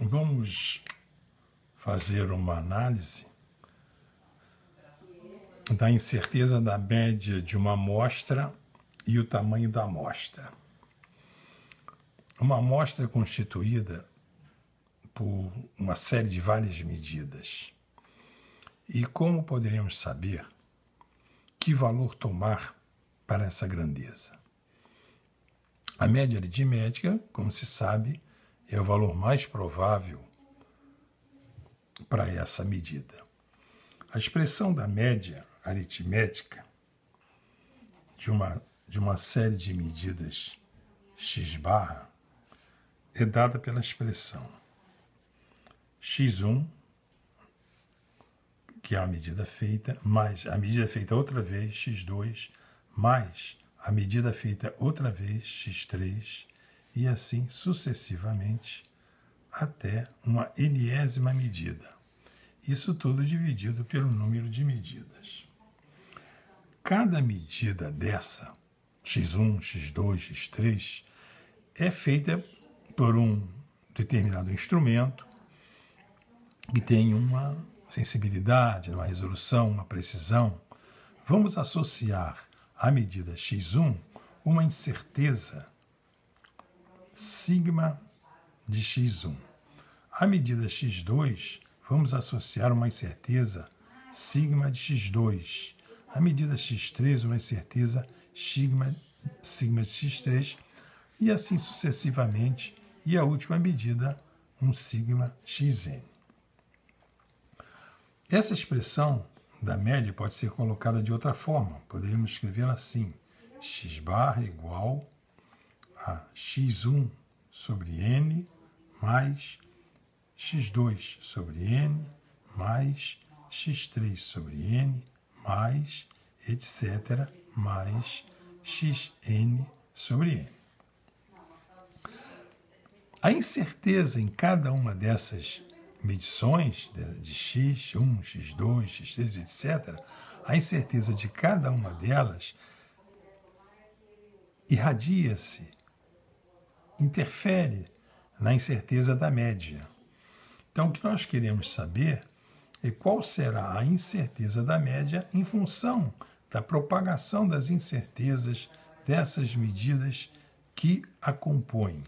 Vamos fazer uma análise da incerteza da média de uma amostra e o tamanho da amostra. Uma amostra é constituída por uma série de várias medidas. E como poderíamos saber que valor tomar para essa grandeza? A média aritmética, como se sabe, é o valor mais provável para essa medida. A expressão da média aritmética de uma série de medidas x barra é dada pela expressão x1, que é a medida feita, mais a medida feita outra vez, x2, mais a medida feita outra vez, x3, e assim sucessivamente até uma enésima medida. Isso tudo dividido pelo número de medidas. Cada medida dessa, x1, x2, x3, é feita por um determinado instrumento que tem uma sensibilidade, uma resolução, uma precisão. Vamos associar à medida x1 uma incerteza sigma de x1. À medida x2, vamos associar uma incerteza sigma de x2. À medida x3, uma incerteza sigma de x3, e assim sucessivamente, e a última medida, um sigma xn. Essa expressão da média pode ser colocada de outra forma. Poderíamos escrevê-la assim: x barra igual a x1 sobre n mais x2 sobre n mais x3 sobre n mais etc. mais xn sobre n. A incerteza em cada uma dessas medições de x1, x2, x3, etc., a incerteza de cada uma delas irradia-se, interfere na incerteza da média. Então, o que nós queremos saber é qual será a incerteza da média em função da propagação das incertezas dessas medidas que a compõem.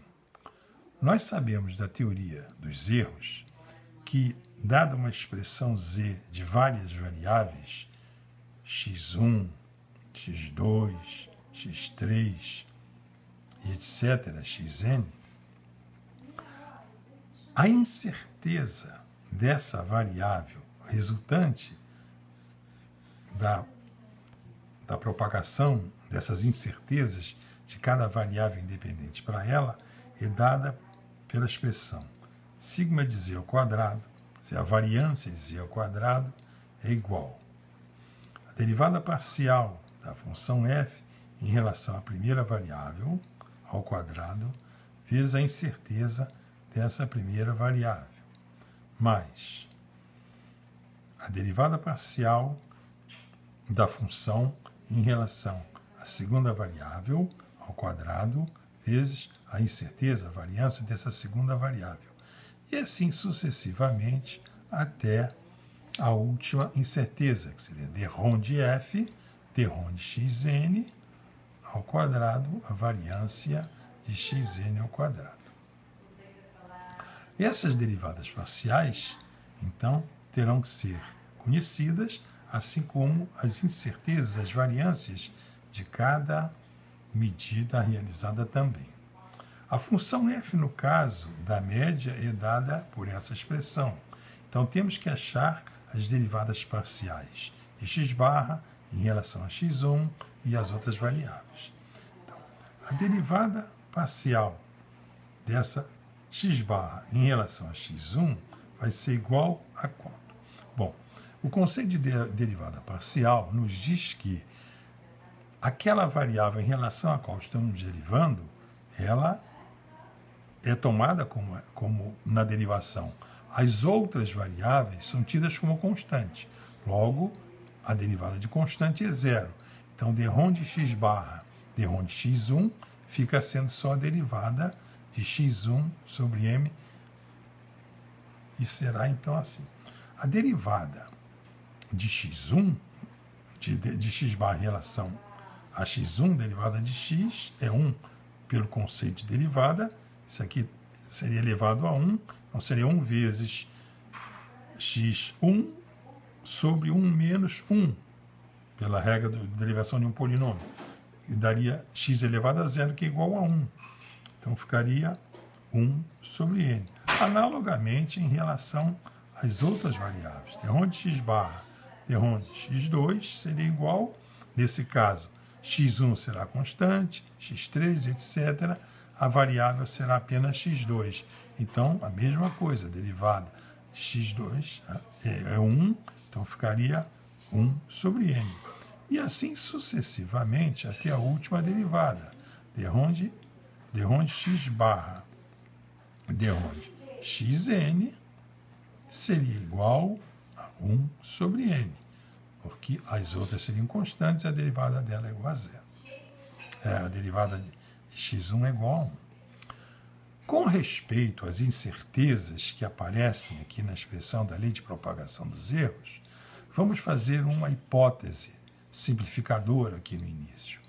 Nós sabemos da teoria dos erros que, dada uma expressão z de várias variáveis, x1, x2, x3 e etc., xn, a incerteza dessa variável resultante da propagação dessas incertezas de cada variável independente para ela é dada pela expressão sigma de z ao quadrado, se a variância de z ao quadrado é igual a derivada parcial da função f em relação à primeira variável ao quadrado vezes a incerteza dessa primeira variável, mais a derivada parcial da função em relação à segunda variável ao quadrado vezes a incerteza, a variância dessa segunda variável. E assim sucessivamente até a última incerteza, que seria d-ROM de f, d-ROM de xn ao quadrado, a variância de xn ao quadrado. Essas derivadas parciais, então, terão que ser conhecidas, assim como as incertezas, as variâncias de cada medida realizada também. A função f, no caso da média, é dada por essa expressão. Então, temos que achar as derivadas parciais de x barra em relação a x1 e as outras variáveis. Então, a derivada parcial dessa x barra em relação a x1 vai ser igual a quanto? Bom, o conceito de derivada parcial nos diz que aquela variável em relação à qual estamos derivando, ela é tomada como na derivação. As outras variáveis são tidas como constante. Logo, a derivada de constante é zero. Então, d-ROM de x barra d-ROM de x1 fica sendo só a derivada de x1 sobre m e será então assim. A derivada de x1, de x barra em relação a x1, derivada de x, é 1 pelo conceito de derivada. Isso aqui seria elevado a 1, então seria 1 vezes x1 sobre 1 menos 1, pela regra de derivação de um polinômio. E daria x elevado a 0, que é igual a 1. Então ficaria 1 sobre n. Analogamente, em relação às outras variáveis, derrom de x barra, derrom de x2 seria igual, nesse caso, x1 será constante, x3, etc. A variável será apenas x2. Então, a mesma coisa, a derivada de x2 é 1, então ficaria 1 sobre n. E assim sucessivamente até a última derivada, derrom de x barra, derrom de xn seria igual a 1 sobre n, porque as outras seriam constantes e a derivada dela é igual a 0. A derivada de x1 é igual a 1. Com respeito às incertezas que aparecem aqui na expressão da lei de propagação dos erros, vamos fazer uma hipótese simplificadora aqui no início.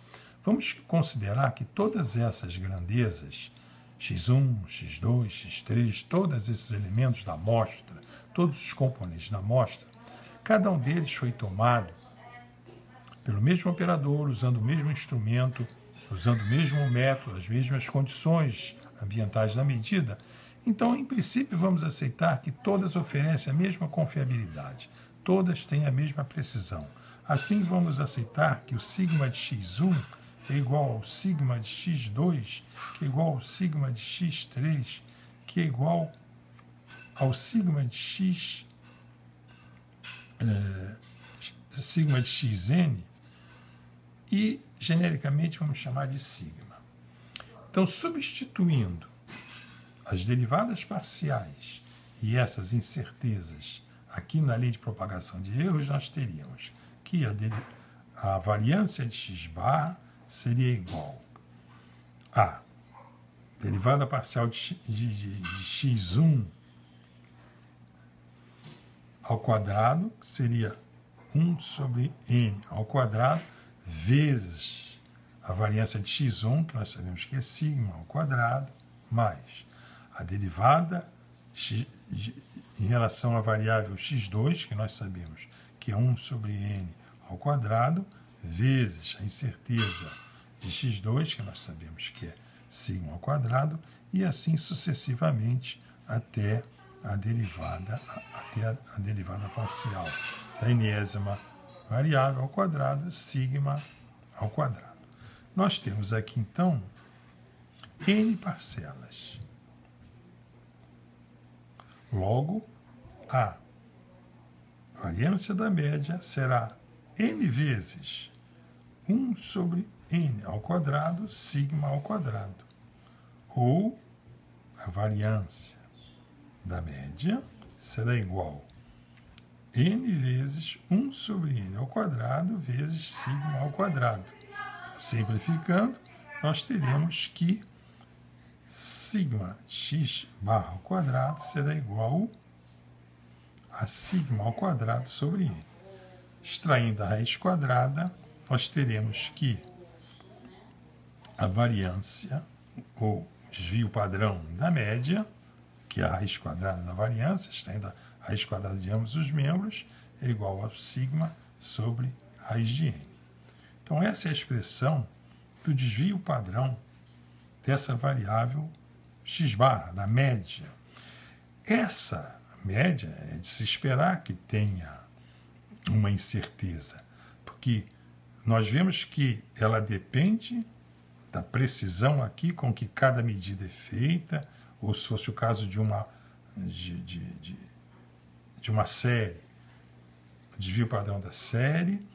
Vamos considerar que todas essas grandezas, x1, x2, x3, todos esses elementos da amostra, todos os componentes da amostra, cada um deles foi tomado pelo mesmo operador, usando o mesmo instrumento, usando o mesmo método, as mesmas condições ambientais da medida. Então, em princípio, vamos aceitar que todas oferecem a mesma confiabilidade, todas têm a mesma precisão. Assim, vamos aceitar que o sigma de x1 é igual ao sigma de x2, que é igual ao sigma de x3, que é igual ao sigma de sigma de xn, e genericamente vamos chamar de sigma. Então, substituindo as derivadas parciais e essas incertezas aqui na lei de propagação de erros, nós teríamos que a variância de x barra seria igual a derivada parcial de x1 ao quadrado, que seria 1 sobre n ao quadrado, vezes a variância de x1, que nós sabemos que é sigma ao quadrado, mais a derivada em relação à variável x2, que nós sabemos que é 1 sobre n ao quadrado, vezes a incerteza de x2, que nós sabemos que é sigma ao quadrado, e assim sucessivamente até a derivada parcial da enésima variável ao quadrado, sigma ao quadrado. Nós temos aqui, então, n parcelas. Logo, a variância da média será n vezes 1 sobre n ao quadrado, sigma ao quadrado. Ou a variância da média será igual a n vezes 1 sobre n ao quadrado vezes sigma ao quadrado. Simplificando, nós teremos que sigma x barra ao quadrado será igual a sigma ao quadrado sobre n. Extraindo a raiz quadrada, nós teremos que a variância, ou desvio padrão da média, que é a raiz quadrada da variância, extraindo a raiz quadrada de ambos os membros, é igual a sigma sobre raiz de n. Então, essa é a expressão do desvio padrão dessa variável x barra, da média. Essa média é de se esperar que tenha uma incerteza, porque nós vemos que ela depende da precisão aqui com que cada medida é feita, ou se fosse o caso de uma série, o desvio padrão da série,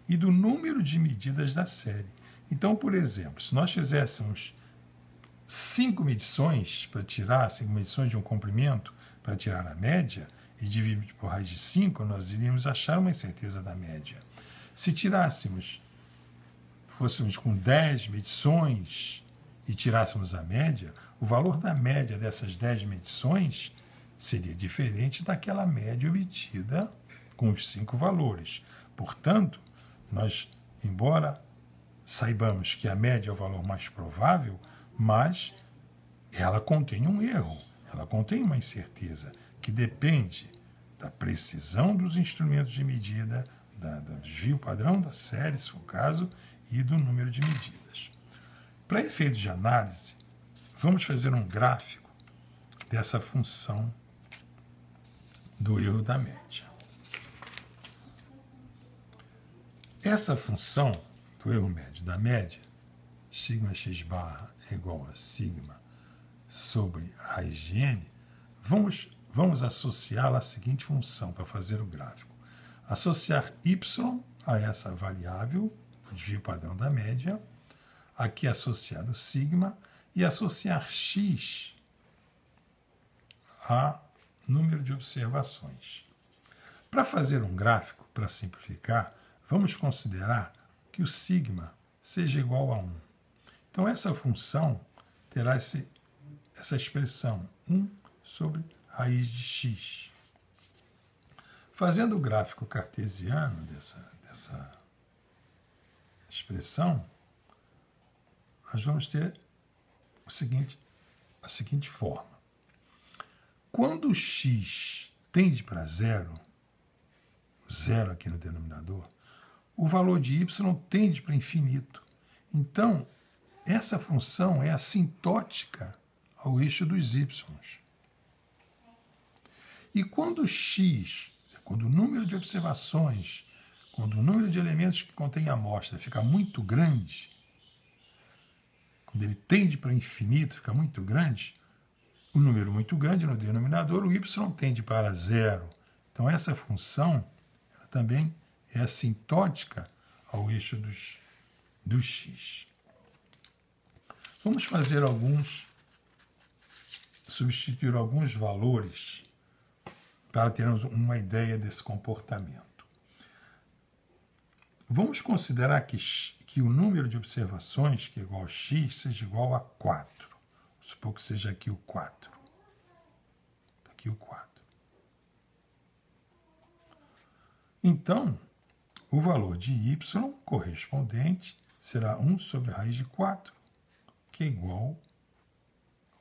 e do número de medidas da série. Então, por exemplo, se nós fizéssemos 5 medições para tirar, 5 medições de um comprimento para tirar a média, e dividir por raiz de 5, nós iríamos achar uma incerteza da média. Se fôssemos com 10 medições e tirássemos a média, o valor da média dessas 10 medições seria diferente daquela média obtida com os 5 valores. Portanto, nós, embora saibamos que a média é o valor mais provável, mas ela contém um erro, ela contém uma incerteza que depende da precisão dos instrumentos de medida, do desvio padrão da série, se for o caso, e do número de medidas. Para efeitos de análise, vamos fazer um gráfico dessa função do erro da média. Essa função do erro médio da média, sigma x barra é igual a sigma sobre raiz de n, vamos associá-la à seguinte função para fazer o gráfico. Associar y a essa variável, o desvio padrão da média, aqui associado sigma, e associar x a número de observações. Para fazer um gráfico, para simplificar, vamos considerar que o sigma seja igual a 1. Então, essa função terá essa expressão 1 sobre raiz de x. Fazendo o gráfico cartesiano dessa expressão, nós vamos ter a seguinte forma. Quando x tende para zero aqui no denominador, o valor de y tende para infinito. Então, essa função é assintótica ao eixo dos y. E quando quando o número de observações, quando o número de elementos que contém a amostra fica muito grande, quando ele tende para infinito, fica muito grande, o número muito grande no denominador, o y tende para zero. Então, essa função ela também é assintótica ao eixo do x. Vamos substituir alguns valores para termos uma ideia desse comportamento. Vamos considerar que o número de observações, que é igual a x, seja igual a 4. Vou supor que seja aqui o 4. Aqui o 4. Então, o valor de y correspondente será 1 sobre a raiz de 4, que é igual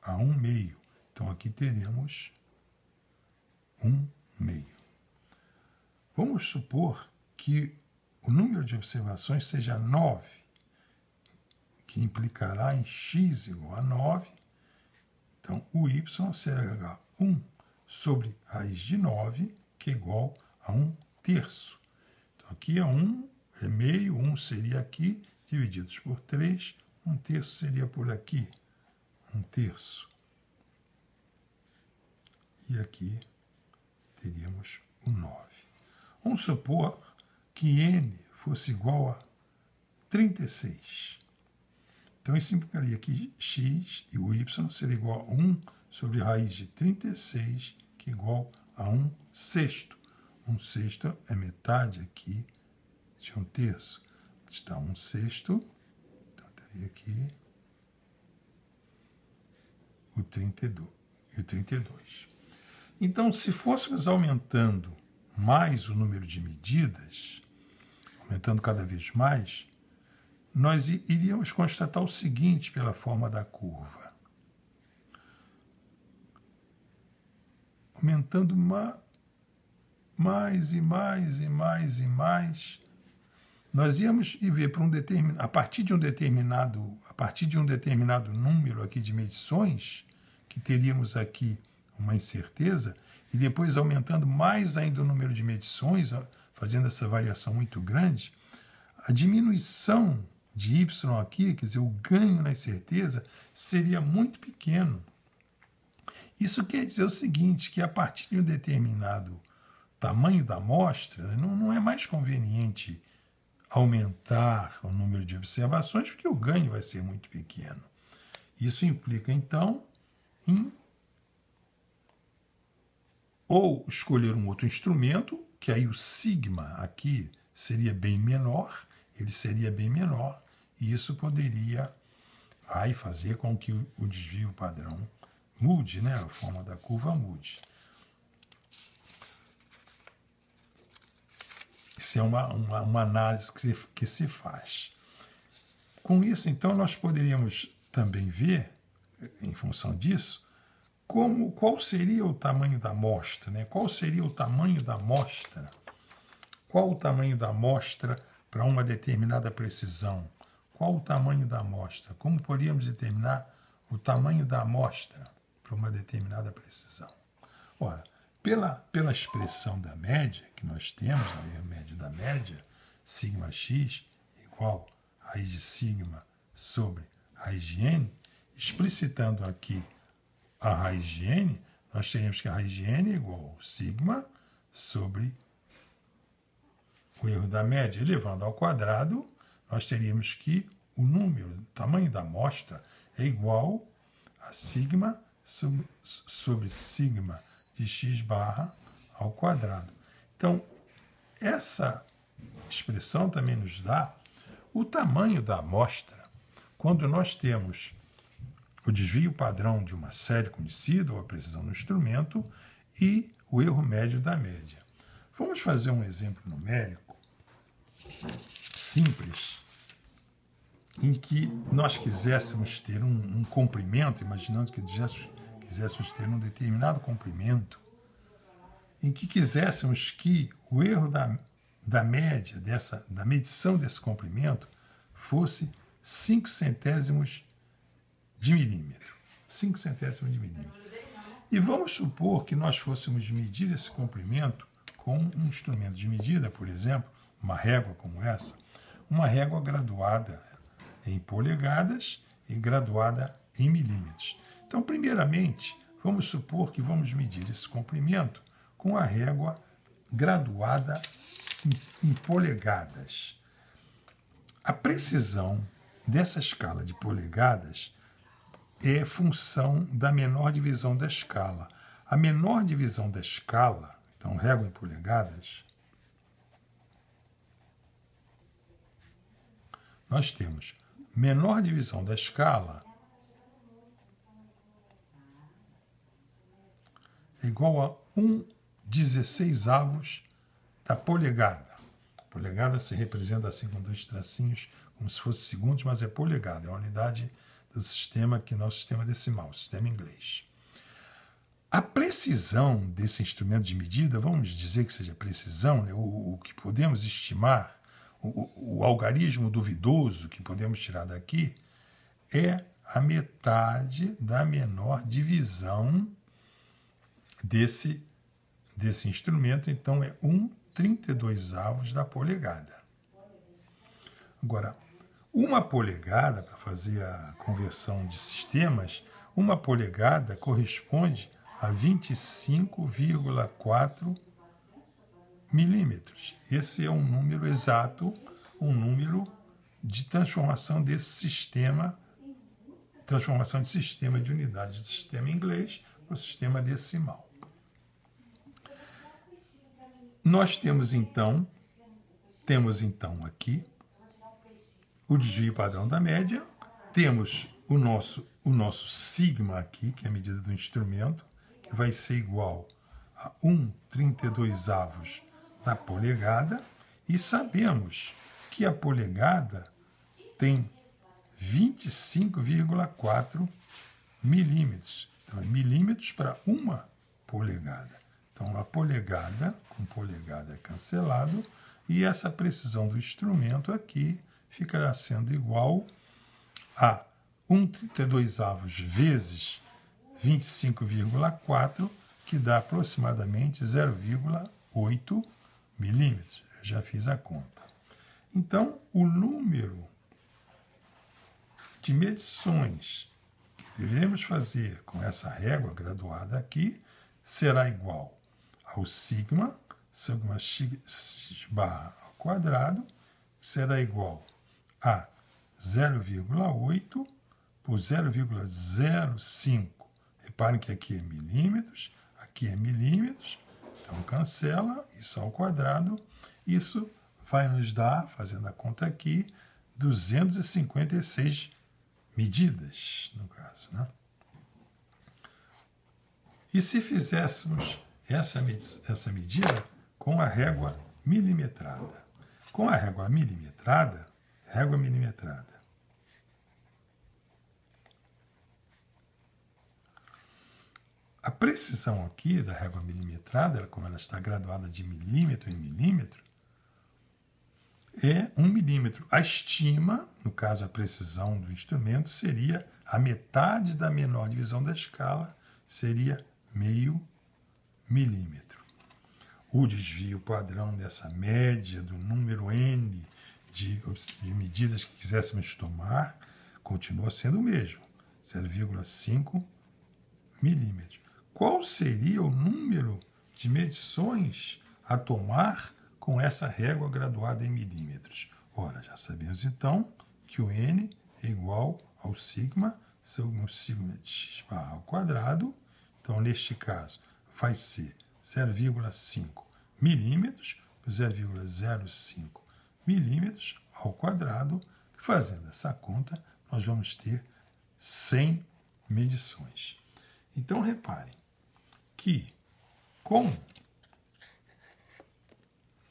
a 1 meio. Então, aqui teremos 1 meio. Vamos supor que o número de observações seja 9, que implicará em x igual a 9. Então, o y será 1 sobre raiz de 9, que é igual a 1 terço. Então, aqui é 1, é meio, 1 seria aqui, divididos por 3, 1 terço seria por aqui, 1 terço. E aqui teríamos o 9. Vamos supor que n fosse igual a 36. Então, isso implicaria que x e o y seria igual a 1 sobre raiz de 36, que é igual a 1 sexto. 1 sexto é metade aqui de 1 terço. Está 1 sexto, então teria aqui o 32 e o 32. Então, se fôssemos aumentando mais o número de medidas, aumentando cada vez mais, nós iríamos constatar o seguinte pela forma da curva. Aumentando mais e mais e mais e mais, nós íamos ver para a partir de um determinado número aqui de medições, que teríamos aqui uma incerteza, e depois aumentando mais ainda o número de medições, fazendo essa variação muito grande, a diminuição de y aqui, quer dizer, o ganho na incerteza, seria muito pequeno. Isso quer dizer o seguinte, que a partir de um determinado tamanho da amostra, não é mais conveniente aumentar o número de observações, porque o ganho vai ser muito pequeno. Isso implica, então, em ou escolher um outro instrumento, que aí o sigma aqui seria bem menor, ele seria bem menor, e isso poderia fazer com que o desvio padrão mude, né? A forma da curva mude. Isso é uma análise que se faz. Com isso, então, nós poderíamos também ver, em função disso, qual seria o tamanho da amostra, né? Qual seria o tamanho da amostra? Qual o tamanho da amostra para uma determinada precisão? Qual o tamanho da amostra? Como poderíamos determinar o tamanho da amostra para uma determinada precisão? Ora, pela expressão da média que nós temos, a média da média, sigma x igual a raiz de sigma sobre raiz de n, explicitando aqui a raiz de n, nós teríamos que a raiz de n é igual a sigma sobre o erro da média elevando ao quadrado, nós teríamos que o número, o tamanho da amostra é igual a sigma sobre sigma de x barra ao quadrado. Então, essa expressão também nos dá o tamanho da amostra quando nós temos o desvio padrão de uma série conhecida ou a precisão do instrumento e o erro médio da média. Vamos fazer um exemplo numérico simples em que nós quiséssemos ter um comprimento, imaginando que quiséssemos ter um determinado comprimento, em que quiséssemos que o erro da média, da medição desse comprimento, fosse 5 centésimos de milímetro. 5 centésimos de milímetro. E vamos supor que nós fôssemos medir esse comprimento com um instrumento de medida, por exemplo, uma régua como essa, uma régua graduada em polegadas e graduada em milímetros. Então, primeiramente, vamos supor que vamos medir esse comprimento com a régua graduada em polegadas. A precisão dessa escala de polegadas é função da menor divisão da escala. A menor divisão da escala, então régua em polegadas, nós temos menor divisão da escala é igual a 1/16 da polegada. A polegada se representa assim com 2 tracinhos, como se fosse segundos, mas é polegada, é uma unidade do sistema que é o nosso sistema decimal, o sistema inglês. A precisão desse instrumento de medida, vamos dizer que seja precisão, né, o que podemos estimar, o algarismo duvidoso que podemos tirar daqui, é a metade da menor divisão desse instrumento, então é 1/32 da polegada. Agora, uma polegada, para fazer a conversão de sistemas, uma polegada corresponde a 25,4 milímetros. Esse é um número exato, um número de transformação desse sistema, transformação de sistema de unidade do sistema inglês para o sistema decimal. Nós temos então aqui o desvio padrão da média, temos o nosso sigma aqui, que é a medida do instrumento, que vai ser igual a 1/32 da polegada, e sabemos que a polegada tem 25,4 milímetros. Então, é milímetros para uma polegada. Então, a polegada com polegada é cancelado, e essa precisão do instrumento aqui ficará sendo igual a 1/32 vezes 25,4, que dá aproximadamente 0,8 milímetros. Eu já fiz a conta. Então, o número de medições que devemos fazer com essa régua graduada aqui será igual ao sigma x barra ao quadrado, que será igual a 0,8 por 0,05. Reparem que aqui é milímetros, aqui é milímetros, então cancela isso ao quadrado. Isso vai nos dar, fazendo a conta aqui, 256 medidas, no caso, né? E se fizéssemos essa medida com a régua milimetrada. Com a régua milimetrada, a precisão aqui da régua milimetrada, como ela está graduada de milímetro em milímetro, é 1 milímetro. A estima, no caso a precisão do instrumento, seria a metade da menor divisão da escala, seria meio milímetro. O desvio padrão dessa média do número n de medidas que quiséssemos tomar continua sendo o mesmo, 0,5 milímetros. Qual seria o número de medições a tomar com essa régua graduada em milímetros? Ora, já sabemos então que o n é igual ao sigma de x barra ao quadrado. Então, neste caso, vai ser 0,5 milímetros, 0,05 milímetros ao quadrado. Fazendo essa conta, nós vamos ter 100 medições. Então, reparem que com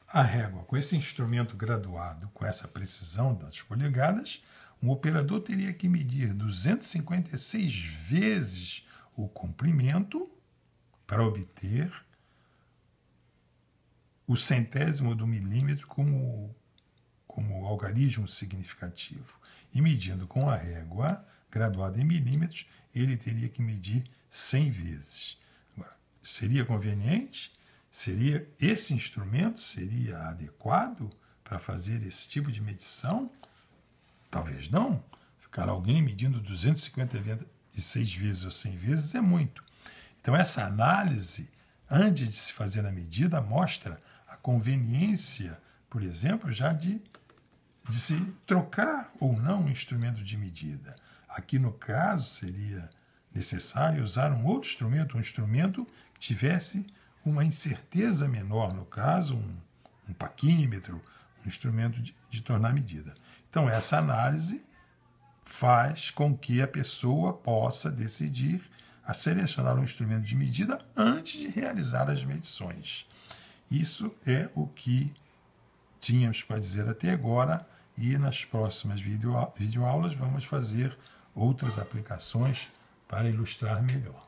a régua, com esse instrumento graduado, com essa precisão das polegadas, um operador teria que medir 256 vezes o comprimento para obter o centésimo do milímetro como algarismo significativo. E medindo com a régua graduada em milímetros, ele teria que medir 100 vezes. Agora, seria conveniente? Esse instrumento seria adequado para fazer esse tipo de medição? Talvez não. Ficar alguém medindo 256 vezes ou 100 vezes é muito. Então, essa análise, antes de se fazer a medida, mostra a conveniência, por exemplo, já de se trocar ou não um instrumento de medida. Aqui, no caso, seria necessário usar um outro instrumento, um instrumento que tivesse uma incerteza menor, no caso, um paquímetro, um instrumento de tornar medida. Então, essa análise faz com que a pessoa possa decidir a selecionar um instrumento de medida antes de realizar as medições. Isso é o que tínhamos para dizer até agora, e nas próximas videoaulas vamos fazer outras aplicações para ilustrar melhor.